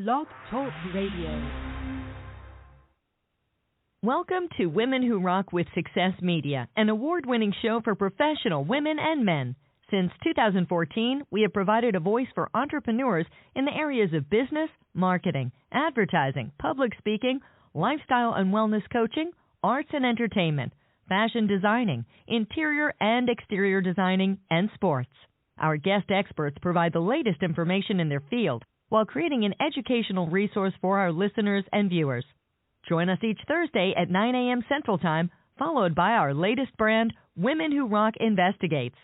Blog Talk Radio. Welcome to Women Who Rock with Success Media, an award-winning show for professional women and men. Since 2014, we have provided a voice for entrepreneurs in the areas of business, marketing, advertising, public speaking, lifestyle and wellness coaching, arts and entertainment, fashion designing, interior and exterior designing, and sports. Our guest experts provide the latest information in their field while creating an educational resource for our listeners and viewers. Join us each Thursday at 9 a.m. Central Time, followed by our latest brand, Women Who Rock Investigates.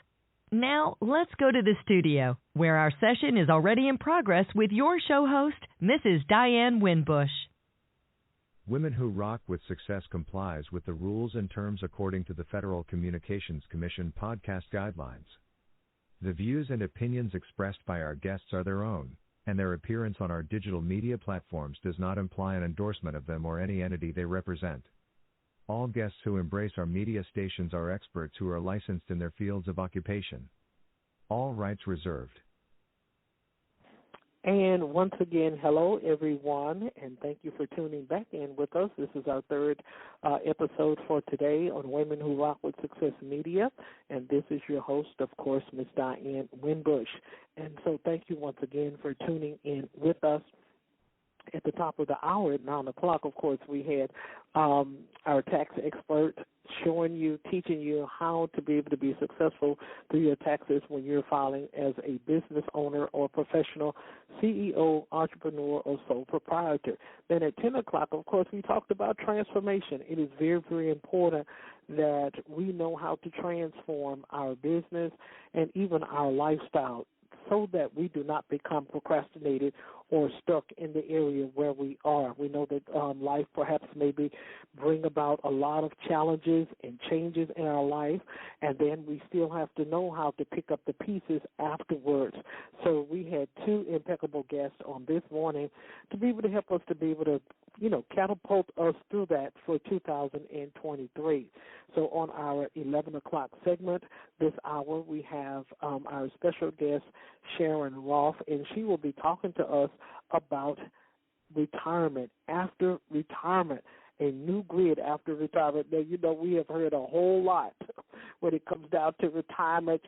Now, let's go to the studio, where our session is already in progress with your show host, Mrs. Diane Winbush. Women Who Rock with Success complies with the rules and terms according to the Federal Communications Commission podcast guidelines. The views and opinions expressed by our guests are their own, and their appearance on our digital media platforms does not imply an endorsement of them or any entity they represent. All guests who embrace our media stations are experts who are licensed in their fields of occupation. All rights reserved. And once again, hello everyone, and thank you for tuning back in with us. This is our third episode for today on Women Who Rock with Success Media, and this is your host, of course, Ms. Diane Winbush. And so thank you once again for tuning in with us. At the top of the hour at 9 o'clock, of course, we had our tax expert showing you, teaching you how to be able to be successful through your taxes when you're filing as a business owner or professional CEO, entrepreneur, or sole proprietor. Then at 10 o'clock, of course, we talked about transformation. It is very, very important that we know how to transform our business and even our lifestyle so that we do not become procrastinated or stuck in the area where we are. We know that life perhaps maybe bring about a lot of challenges and changes in our life, and then we still have to know how to pick up the pieces afterwards. So we had two impeccable guests on this morning to be able to help us to be able to, catapult us through that for 2023. So on our 11 o'clock segment this hour, we have our special guest, Sharon Rolph, and she will be talking to us about retirement, after retirement, a new grid after retirement. Now, we have heard a whole lot when it comes down to retirement.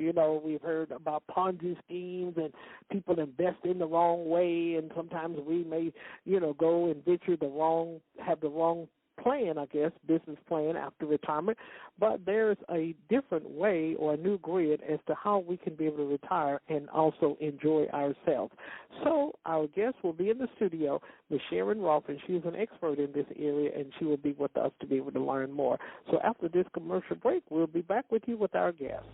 We've heard about Ponzi schemes and people invest in the wrong way, and sometimes we may, go and have the wrong plan, business plan after retirement. But there's a different way or a new grid as to how we can be able to retire and also enjoy ourselves. So our guest will be in the studio, Ms. Sharon Rolph, and she's an expert in this area, and she will be with us to be able to learn more. So after this commercial break, we'll be back with you with our guest.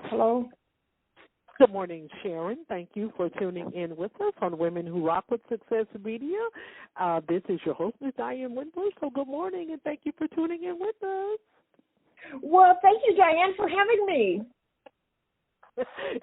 Hello. Good morning, Sharon. Thank you for tuning in with us on Women Who Rock with Success Media. This is your host, Ms. Diane Winbush. So good morning, and thank you for tuning in with us. Well, thank you, Diane, for having me.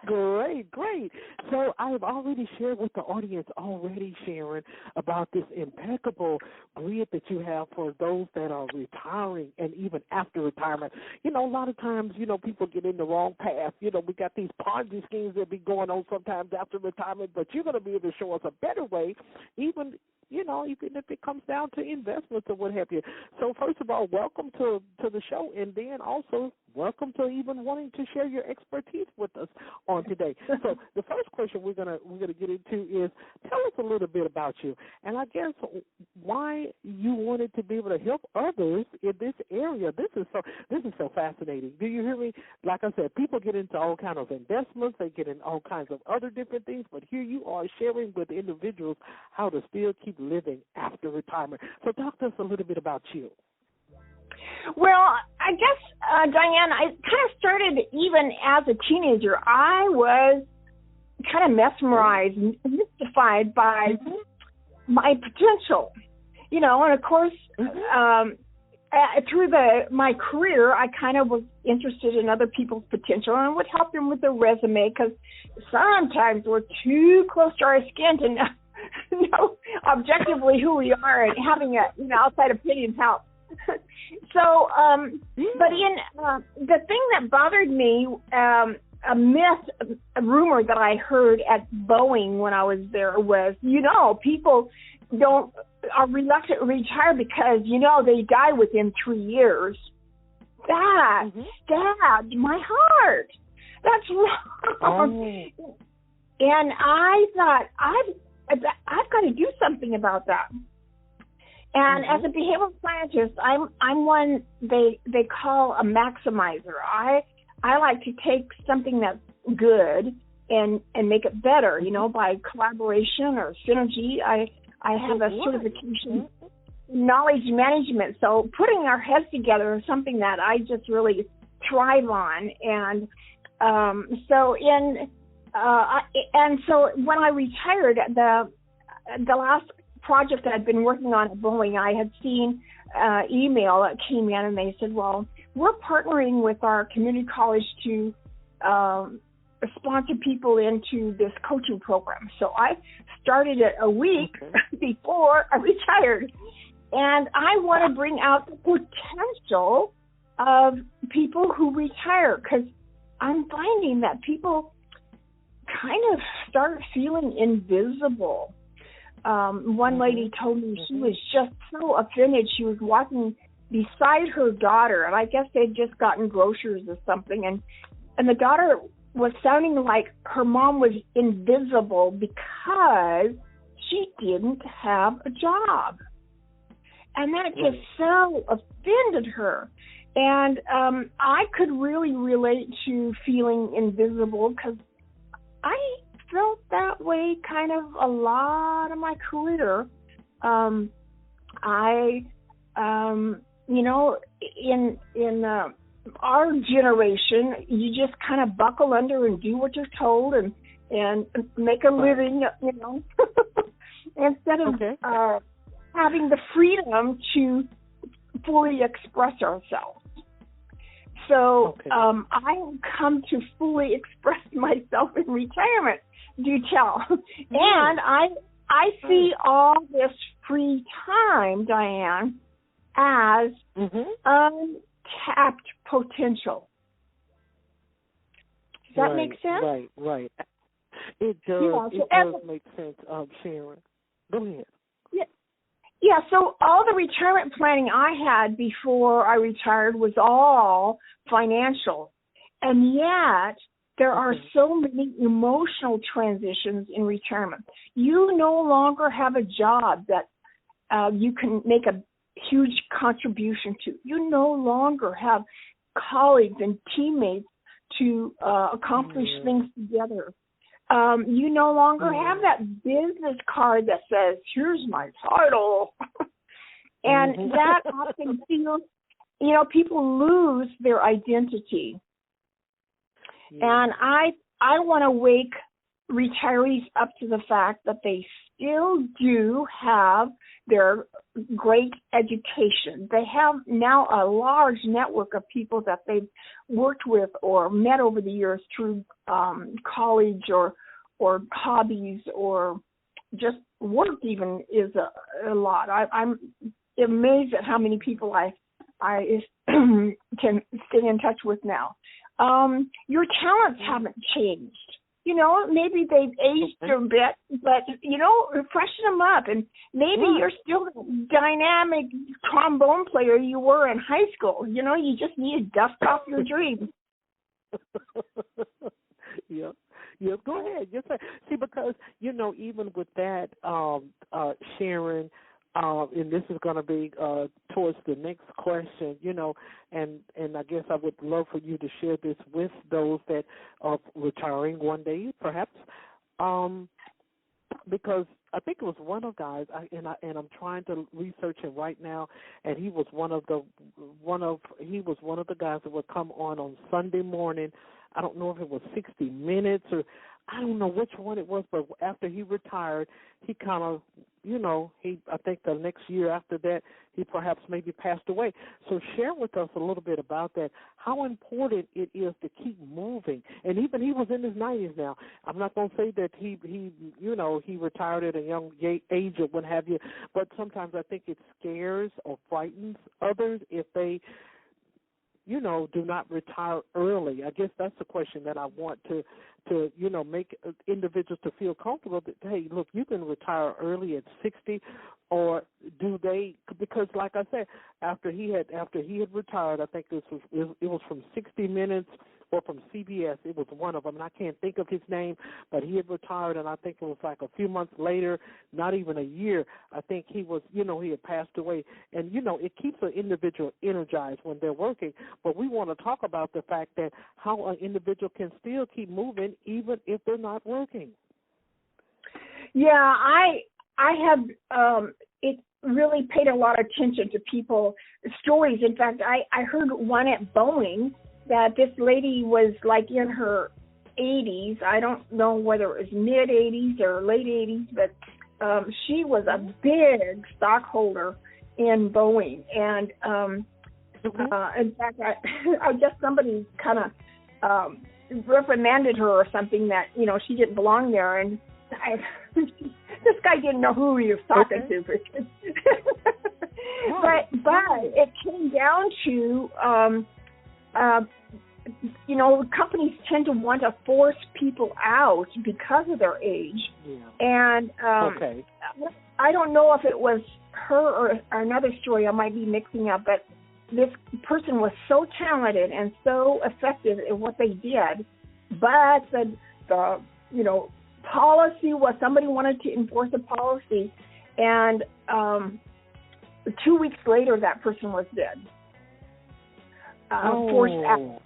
Great, great. So I've already shared with the audience already, Sharon, about this impeccable grid that you have for those that are retiring and even after retirement. You know, a lot of times, people get in the wrong path. We got these Ponzi schemes that be going on sometimes after retirement, but you're going to be able to show us a better way, even if it comes down to investments or what have you. So first of all, welcome to the show, and then also welcome to even wanting to share your expertise with us on today. So the first question we're gonna get into is, tell us a little bit about you, and I guess why you wanted to be able to help others in this area. This is so fascinating. Do you hear me? Like I said, people get into all kinds of investments, they get in all kinds of other different things, but here you are sharing with individuals how to still keep living after retirement. So talk to us a little bit about you. Well, I guess, Diane, I kind of started even as a teenager. I was kind of mesmerized and mystified by my potential, and of course, through my career, I kind of was interested in other people's potential and would help them with their resume, because sometimes we're too close to our skin to know objectively who we are, and having outside opinions helps. So, but the thing that bothered me, a myth, a rumor that I heard at Boeing when I was there was, people are reluctant to retire because, they die within 3 years. That stabbed my heart. That's wrong. Oh. And I thought, I've got to do something about that. And as a behavioral scientist, I'm one they call a maximizer. I like to take something that's good and make it better, by collaboration or synergy. I have a certification in knowledge management, so putting our heads together is something that I just really thrive on. And so when I retired, the last project that I'd been working on at Boeing, I had seen email that came in, and they said, well, we're partnering with our community college to sponsor people into this coaching program. So I started it a week before I retired, and I want to bring out the potential of people who retire, because I'm finding that people kind of start feeling invisible. One lady told me she was just so offended. She was walking beside her daughter, and I guess they'd just gotten groceries or something, and the daughter was sounding like her mom was invisible because she didn't have a job. And that just so offended her. And I could really relate to feeling invisible, because I felt that way kind of a lot of my career. In our generation, you just kind of buckle under and do what you're told and make a living, instead of having the freedom to fully express ourselves. So I have come to fully express myself in retirement, do tell. And I see all this free time, Diane, as untapped potential. Does that make sense? Right. It does. It does make sense, Sharon. Go ahead. Yeah, so all the retirement planning I had before I retired was all financial. And yet, there are so many emotional transitions in retirement. You no longer have a job that you can make a huge contribution to. You no longer have colleagues and teammates to accomplish things together. You no longer have that business card that says, here's my title. And that often feels, people lose their identity. And I want to wake retirees up to the fact that they still do have their great education. They have now a large network of people that they've worked with or met over the years through college or hobbies or just work even is a lot. I'm amazed at how many people I can stay in touch with now. Your talents haven't changed. Maybe they've aged a bit, but, freshen them up. And maybe you're still the dynamic trombone player you were in high school. You just need to dust off your dreams. Yeah, go ahead. Yes, sir. See, because, even with that, Sharon, and this is going to be towards the next question, and I guess I would love for you to share this with those that are retiring one day, perhaps, because I think it was one of the guys, and I'm trying to research him right now, and he was one of the guys that would come on Sunday morning. I don't know if it was 60 Minutes or I don't know which one it was, but after he retired, he kind of, I think the next year after that, he perhaps maybe passed away. So share with us a little bit about that, how important it is to keep moving. And even he was in his 90s now. I'm not going to say that he retired at a young age or what have you, but sometimes I think it scares or frightens others if they do not retire early. I guess that's the question that I want to make individuals to feel comfortable that, hey, look, you can retire early at 60, or do they? Because, like I said, after he had retired, I think it was from 60 Minutes or from CBS. It was one of them, and I can't think of his name, but he had retired, and I think it was like a few months later, not even a year, I think he was, he had passed away. And, it keeps an individual energized when they're working, but we want to talk about the fact that how an individual can still keep moving even if they're not working. Yeah, I have it really paid a lot of attention to people's stories. In fact, I heard one at Boeing that this lady was like in her 80s. I don't know whether it was mid-80s or late 80s, but she was a big stockholder in Boeing. And in fact, I guess somebody kind of reprimanded her or something that, she didn't belong there. And this guy didn't know who he was talking to. But it came down to companies tend to want to force people out because of their age. Yeah. And I don't know if it was her or another story I might be mixing up, but this person was so talented and so effective in what they did, but the policy was somebody wanted to enforce a policy, and 2 weeks later that person was dead. Forced out.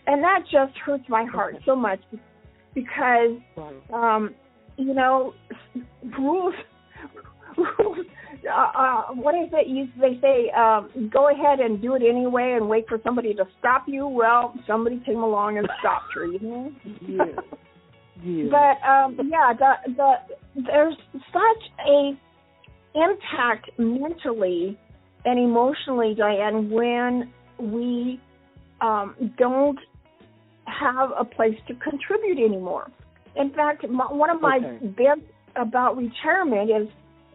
And that just hurts my heart so much because, rules, what is it? They say, go ahead and do it anyway and wait for somebody to stop you. Well, somebody came along and stopped her, Yeah. But, there's such a impact mentally and emotionally, Diane, when we don't have a place to contribute anymore. In fact, one of my bents about retirement is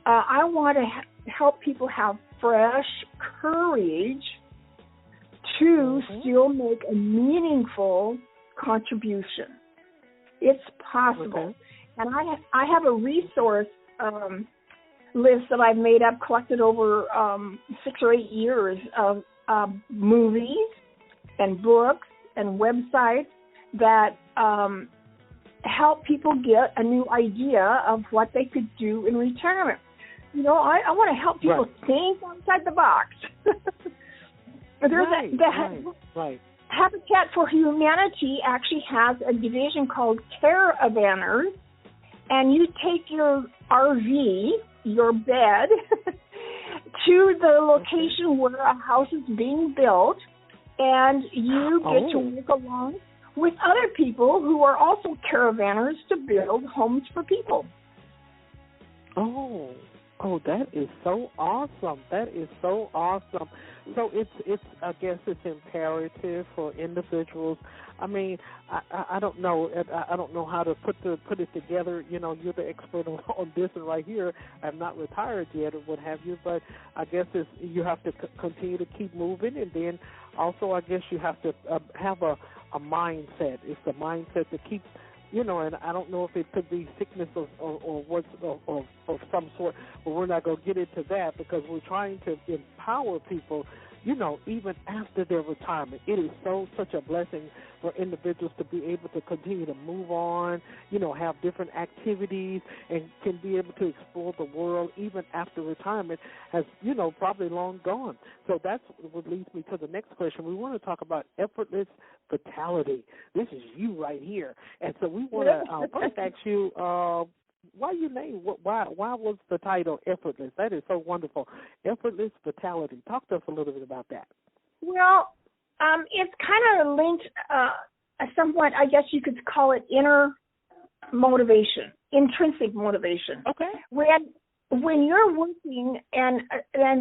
I want to help people have fresh courage to still make a meaningful contribution. It's possible. And I have a resource list that I've made up, collected over 6 or 8 years of movies and books and websites that help people get a new idea of what they could do in retirement. I want to help people think outside the box. There's Habitat for Humanity actually has a division called Caravanners, and you take your RV, your bed, to the location where a house is being built, and you get to work with other people who are also caravanners to build homes for people. Oh, that is so awesome. That is so awesome. So it's I guess it's imperative for individuals. I mean, I don't know. I don't know how to put it together. You know, you're the expert on this and right here. I'm not retired yet or what have you, but I guess you have to continue to keep moving, and then also I guess you have to have a mindset. It's the mindset to keep. You know, and I don't know if it could be sickness or what's of some sort, but we're not going to get into that because we're trying to empower people, you know, even after their retirement. It is such a blessing for individuals to be able to continue to move on, you know, have different activities and can be able to explore the world even after retirement has, you know, probably long gone. So that's what leads me to the next question. We want to talk about effortless vitality. This is you right here. And so we want to first ask you, why was the title Effortless? That is so wonderful. Effortless vitality. Talk to us a little bit about that. Well, it's kind of linked somewhat, I guess you could call it inner motivation, intrinsic motivation. Okay. When you're working, and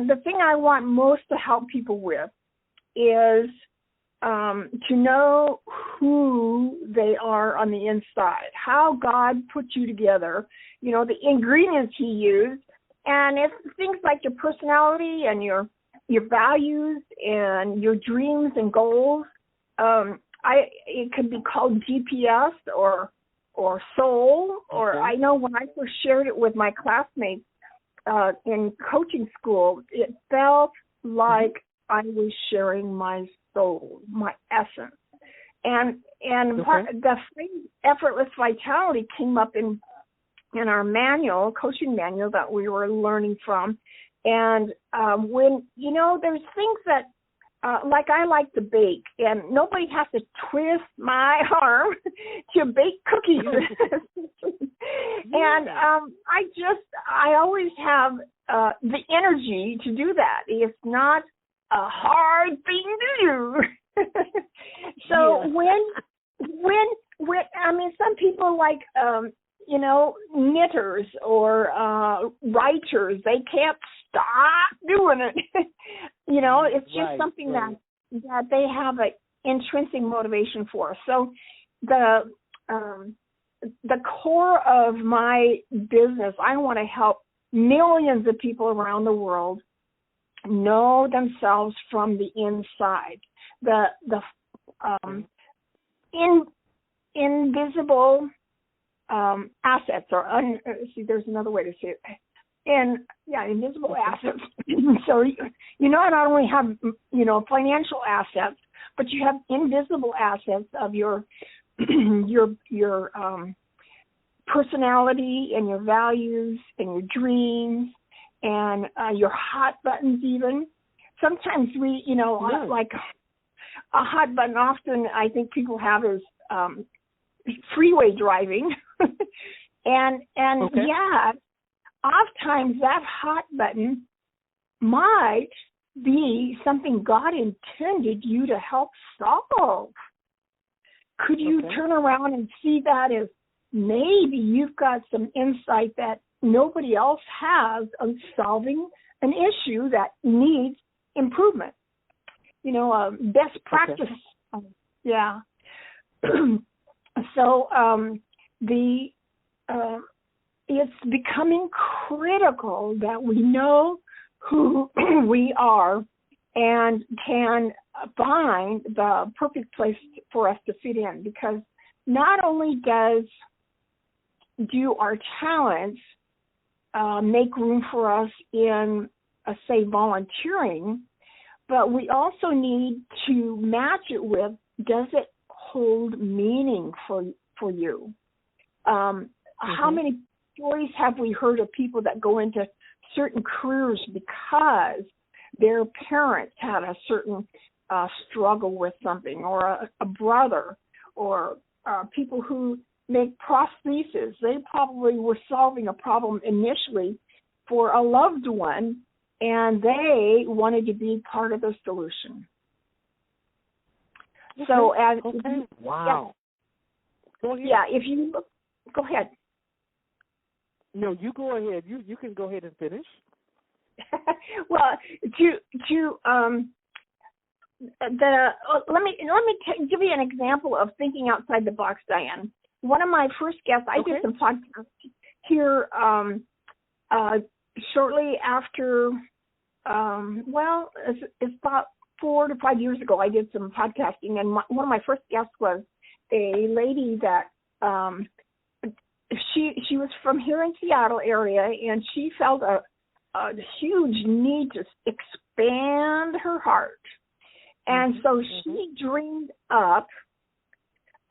the thing I want most to help people with is to know who they are on the inside, how God put you together, you know, the ingredients He used, and it's things like your personality and your values and your dreams and goals. It could be called GPS or soul, or I know when I first shared it with my classmates in coaching school, it felt like I was sharing my soul, my essence. And the phrase effortless vitality came up in our manual, coaching manual that we were learning from. And when, you know, there's things that, like I like to bake, and nobody has to twist my arm to bake cookies. And I always have the energy to do that. It's not a hard thing to do. So when I mean, some people like you know, knitters or writers, they can't stop doing it. You know, it's just something that they have an intrinsic motivation for. So the core of my business, I want to help millions of people around the world know themselves from the inside. The invisible assets, or there's another way to say it. Invisible assets. So you not only have, you know, financial assets, but you have invisible assets of your personality and your values and your dreams and your hot buttons even. Sometimes we, you know, like a hot button often I think people have is freeway driving. and oftentimes that hot button might be something God intended you to help solve. Could you turn around and see that as maybe you've got some insight that nobody else has on solving an issue that needs improvement? You know, best practice. So it's becoming critical that we know who we are and can find the perfect place for us to fit in, because not only do our talents make room for us in, say, volunteering, but we also need to match it with, does it hold meaning for you? How many stories have we heard of people that go into certain careers because their parents had a certain struggle with something, or a brother, or people who make prostheses? They probably were solving a problem initially for a loved one, and they wanted to be part of the solution. So, and okay. Wow. Go ahead. Yeah, if you look, go ahead. No, you go ahead. You can go ahead and finish. Well, let me give you an example of thinking outside the box, Diane. One of my first guests, I did some podcasts here shortly after. It's about 4 to 5 years ago. I did some podcasting, and one of my first guests was a lady that she was from here in Seattle area, and she felt a huge need to expand her heart. And so she dreamed up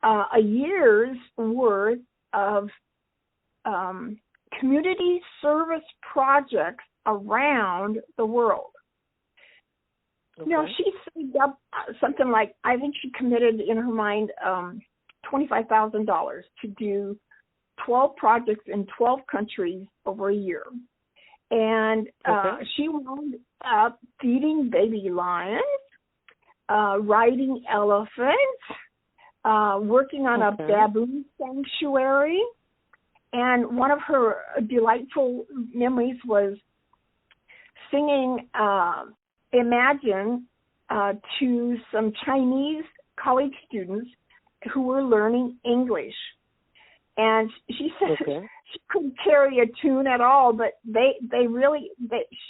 a year's worth of community service projects around the world. Now, she saved up something like, I think she committed in her mind $25,000 to do 12 projects in 12 countries over a year. And she wound up feeding baby lions, riding elephants, working on a baboon sanctuary. And one of her delightful memories was singing Imagine to some Chinese college students who were learning English. And she said she couldn't carry a tune at all, but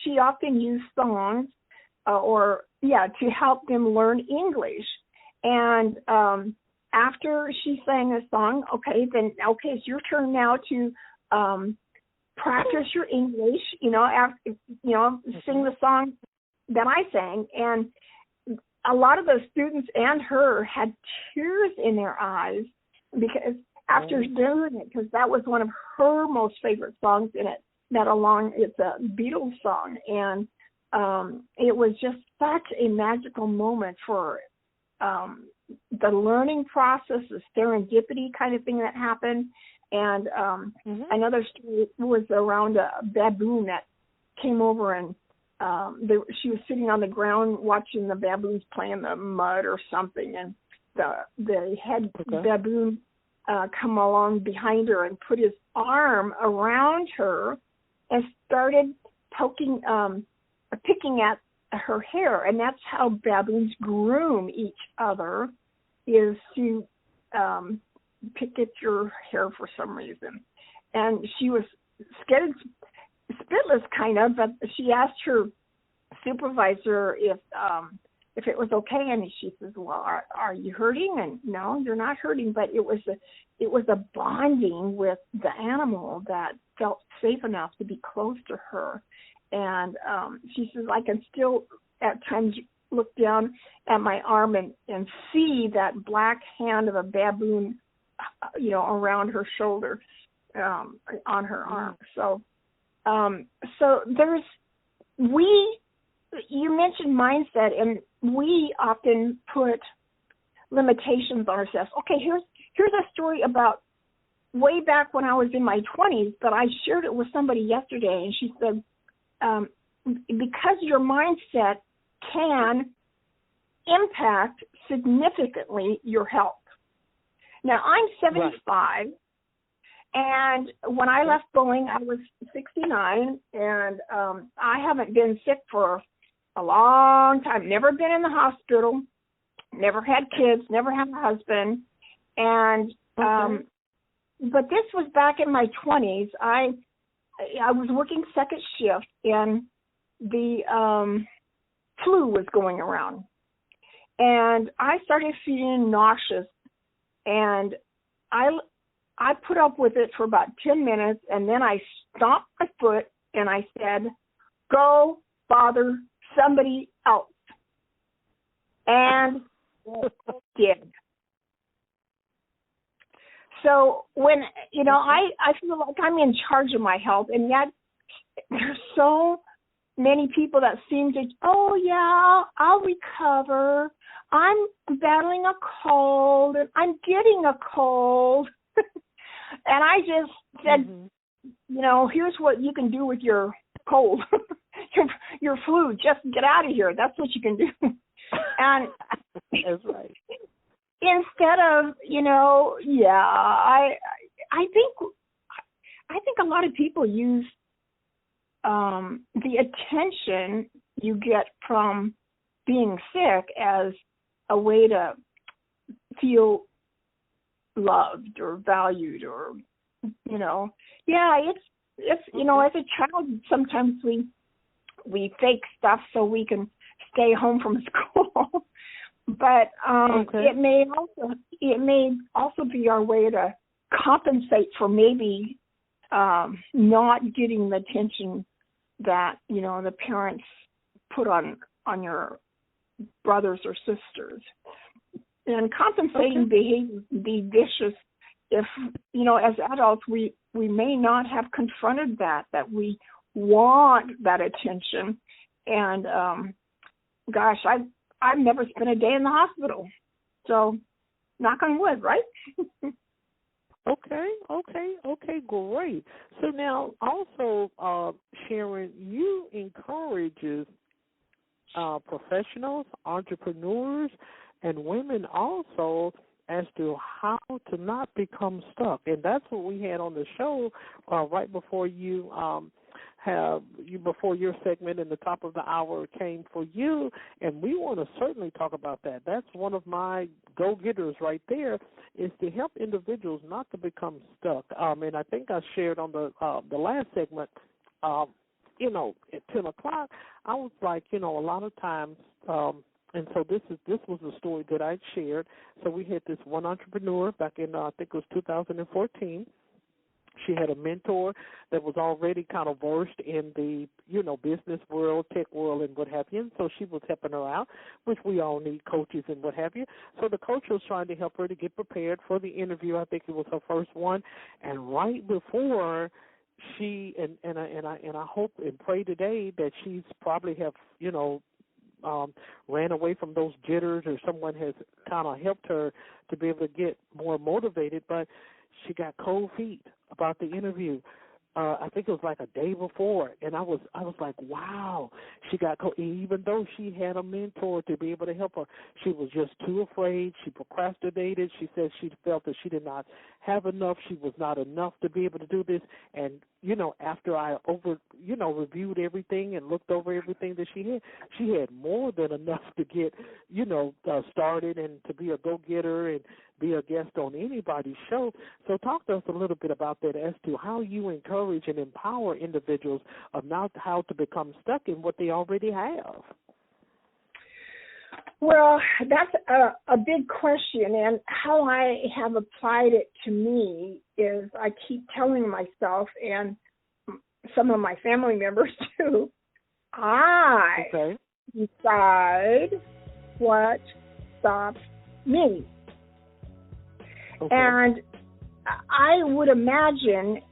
she often used songs to help them learn English. And after she sang a song, it's your turn now to practice your English, sing the song that I sang. And a lot of the students and her had tears in their eyes because after doing it, because that was one of her most favorite songs in it, it's a Beatles song. And it was just such a magical moment for the learning process, the serendipity kind of thing that happened. And another story was around a baboon that came over, and she was sitting on the ground watching the baboons play in the mud or something, and the head baboon come along behind her and put his arm around her and started picking at her hair. And that's how baboons groom each other, is to pick at your hair for some reason. And she was scared, spitless kind of, but she asked her supervisor if it was okay, and she says, "Well, are you hurting?" And no, you're not hurting. But it was a bonding with the animal that felt safe enough to be close to her. And she says, I can still at times look down at my arm and see that black hand of a baboon, around her shoulder, on her arm. So you mentioned mindset, and we often put limitations on ourselves. Okay, here's a story about way back when I was in my 20s, but I shared it with somebody yesterday, and she said, because your mindset can impact significantly your health. Now, I'm 75, and when I left Boeing, I was 69, and I haven't been sick for a long time. Never been in the hospital, never had kids, never had a husband, and but this was back in my 20s. I was working second shift, and the flu was going around, and I started feeling nauseous, and I put up with it for about 10 minutes, and then I stomped my foot, and I said, "Go bother somebody else," and did. So when, I feel like I'm in charge of my health, and yet there's so many people that seem to, oh, yeah, I'll recover. I'm battling a cold, and I'm getting a cold. And I just said, here's what you can do with your cold, your flu. Just get out of here. That's what you can do. And that's right. instead of, I think a lot of people use the attention you get from being sick as a way to feel loved or valued, or it's as a child sometimes we fake stuff so we can stay home from school. But it may also be our way to compensate for maybe not getting the attention that the parents put on your brothers or sisters. And compensating behavior can be vicious if as adults we may not have confronted that we want that attention. And I've never spent a day in the hospital, so knock on wood, right? Okay, great. So now also, Sharon, you encourages professionals, entrepreneurs, and women also as to how to not become stuck. And that's what we had on the show right before before your segment in the top of the hour came for you, and we want to certainly talk about that. That's one of my go-getters right there, is to help individuals not to become stuck. And I think I shared on the last segment, at 10 o'clock, I was like, a lot of times, and so this was the story that I shared. So we had this one entrepreneur back in, I think it was 2014. She had a mentor that was already kind of versed in the, business world, tech world, and what have you. And so she was helping her out, which we all need coaches and what have you. So the coach was trying to help her to get prepared for the interview. I think it was her first one. And right before she, and I hope and pray today that she's probably have, ran away from those jitters, or someone has kind of helped her to be able to get more motivated, but she got cold feet about the interview. I think it was like a day before, and I was like, wow, she got cold. Even though she had a mentor to be able to help her, she was just too afraid. She procrastinated. She said she felt that she did not have enough. She was not enough to be able to do this. And after I reviewed everything and looked over everything that she had more than enough to get started and to be a go-getter and be a guest on anybody's show. So talk to us a little bit about that as to how you encourage and empower individuals of not how to become stuck in what they already have. Well, that's a big question, and how I have applied it to me is I keep telling myself, and some of my family members too, I decide what stops me. Okay. And I would imagine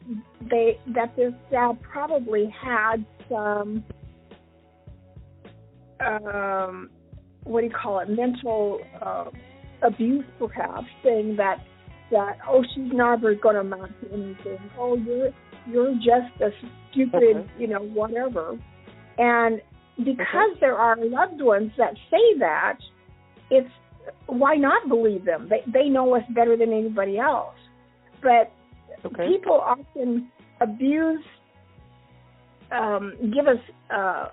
that this gal probably had some, mental abuse, perhaps, saying that she's never going to amount to anything. Oh, you're just a stupid, whatever. And because there are loved ones that say that, why not believe them? They know us better than anybody else. But people often give us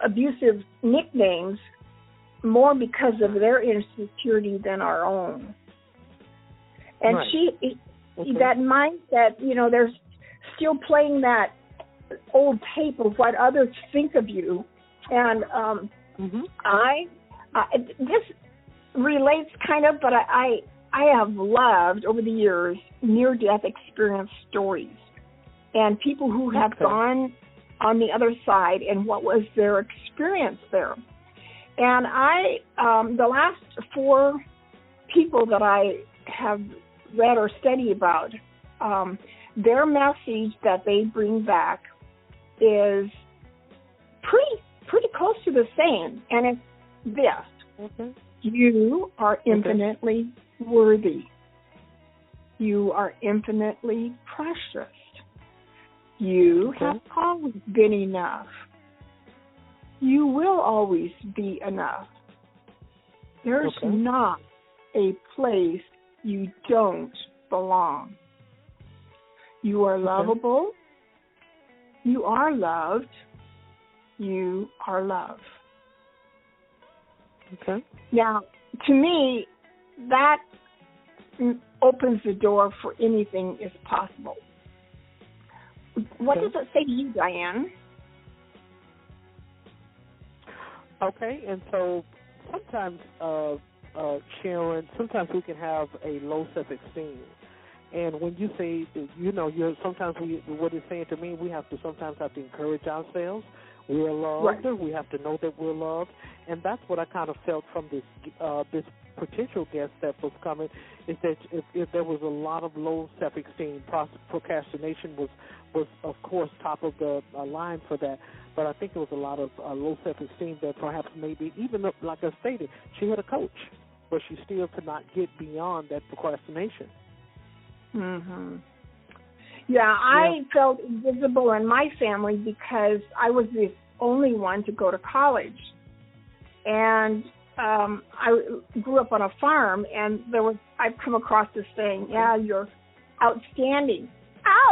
abusive nicknames more because of their insecurity than our own. And that mindset, they're still playing that old tape of what others think of you. And this relates kind of, but I have loved over the years near-death experience stories and people who have gone on the other side and what was their experience there. And the last 4 people that I have read or studied about, their message that they bring back is pretty close to the same, and it's this. You are infinitely worthy. You are infinitely precious. You have always been enough. You will always be enough. There's not a place you don't belong. You are lovable. You are loved. You are love. Okay. Now, to me, that opens the door for anything is possible. What does it say to you, Diane? Okay, and so sometimes, Sharon, sometimes we can have a low self-esteem. And when you say, sometimes what it's saying to me, we sometimes have to encourage ourselves. We are loved. Right. We have to know that we're loved. And that's what I kind of felt from this potential guest that was coming, is that if there was a lot of low self-esteem, procrastination was of course top of the line for that. But I think there was a lot of low self-esteem that perhaps maybe, even though, like I stated, she had a coach, but she still could not get beyond that procrastination. Mm-hmm. Yeah, I felt invisible in my family because I was the only one to go to college. And I grew up on a farm, and I've come across this saying, you're outstanding.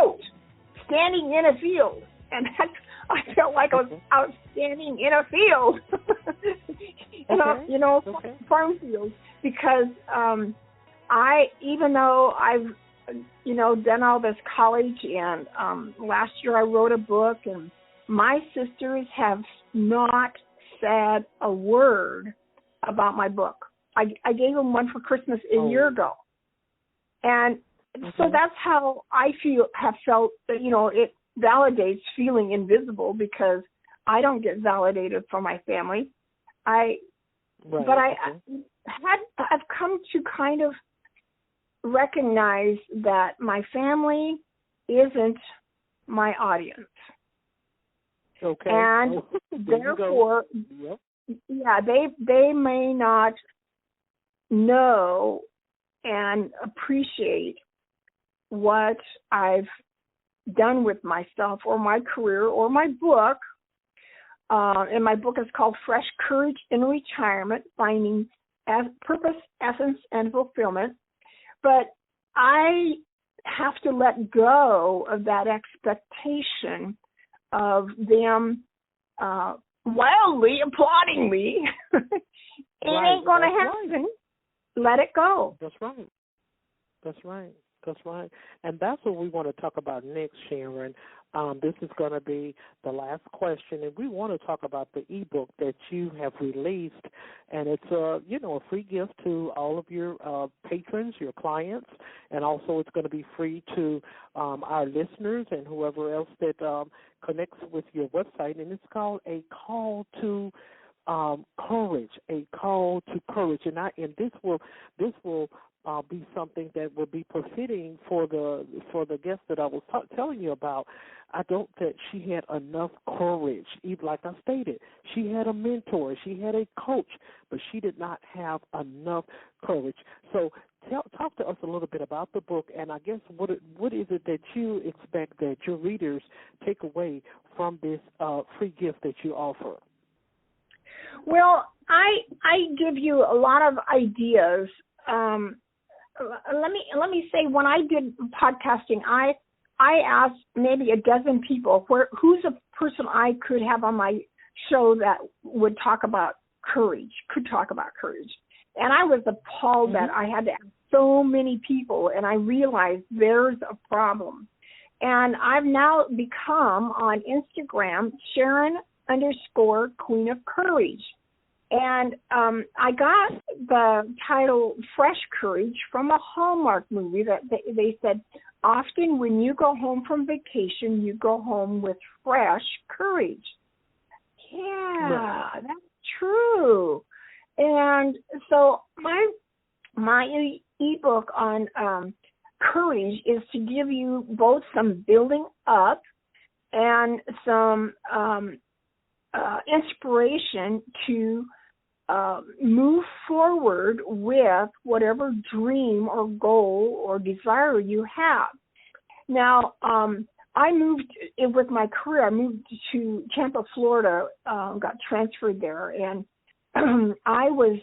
Outstanding in a field. And I felt like I was outstanding in a field. Farm field. Because even though I've done all this college, and last year I wrote a book, and my sisters have not said a word about my book. I gave them one for Christmas a year ago. And so that's how I have felt that, it validates feeling invisible, because I don't get validated from my family. I've come to kind of recognize that my family isn't my audience. Okay. And therefore, they may not know and appreciate what I've done with myself or my career or my book. And my book is called Fresh Courage in Retirement, Finding Purpose, Essence, and Fulfillment. But I have to let go of that expectation of them wildly applauding me. It ain't going to happen. Let it go. That's right. And that's what we want to talk about next, Sharon. This is going to be the last question, and we want to talk about the ebook that you have released, and it's a free gift to all of your patrons, your clients, and also it's going to be free to our listeners and whoever else that connects with your website, and it's called A Call to Courage, A Call to Courage, and this will be something that will be befitting for the guest that I was telling you about. I don't think she had enough courage. Even like I stated, she had a mentor, she had a coach, but she did not have enough courage. So talk to us a little bit about the book, and I guess what is it that you expect that your readers take away from this free gift that you offer? Well, I give you a lot of ideas. Let me say, when I did podcasting, I asked maybe a dozen people who's a person I could have on my show that would talk about courage, And I was appalled that I had to ask so many people, and I realized there's a problem. And I've now become on Instagram Sharon_Queen of Courage. And I got the title Fresh Courage from a Hallmark movie that they said, often when you go home from vacation, you go home with fresh courage. Yeah, that's true. And so my ebook on courage is to give you both some building up and some inspiration to move forward with whatever dream or goal or desire you have. Now, I moved with my career. I moved to Tampa, Florida, got transferred there, and I was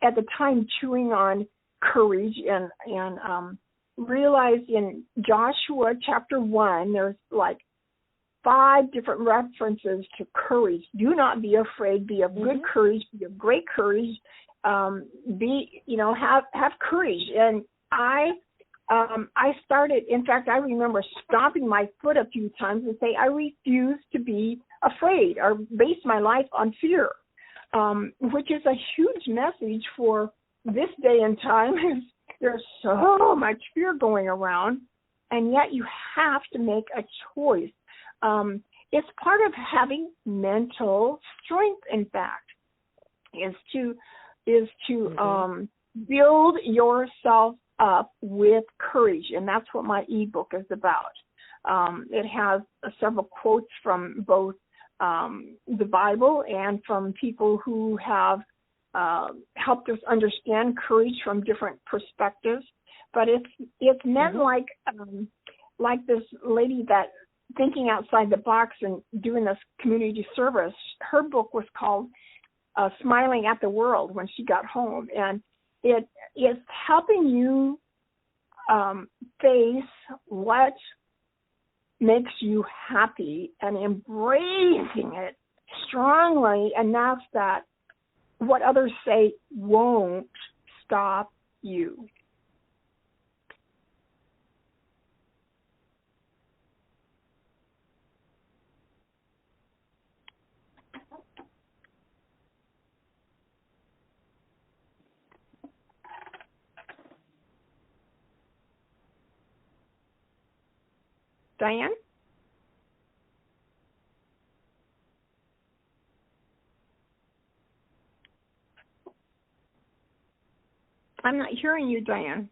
at the time chewing on courage and realized in Joshua chapter 1, there's like 5 different references to courage. Do not be afraid. Be of good courage. Be of great courage. Have courage. And I started. In fact, I remember stomping my foot a few times and say, I refuse to be afraid or base my life on fear, which is a huge message for this day and time. There's so much fear going around, and yet you have to make a choice. It's part of having mental strength, in fact, is to build yourself up with courage, and that's what my ebook is about. It has several quotes from both the Bible and from people who have helped us understand courage from different perspectives. But it's meant like this lady that thinking outside the box and doing this community service. Her book was called Smiling at the World when she got home, and it is helping you face what makes you happy and embracing it strongly enough that what others say won't stop you. Diane? I'm not hearing you, Diane.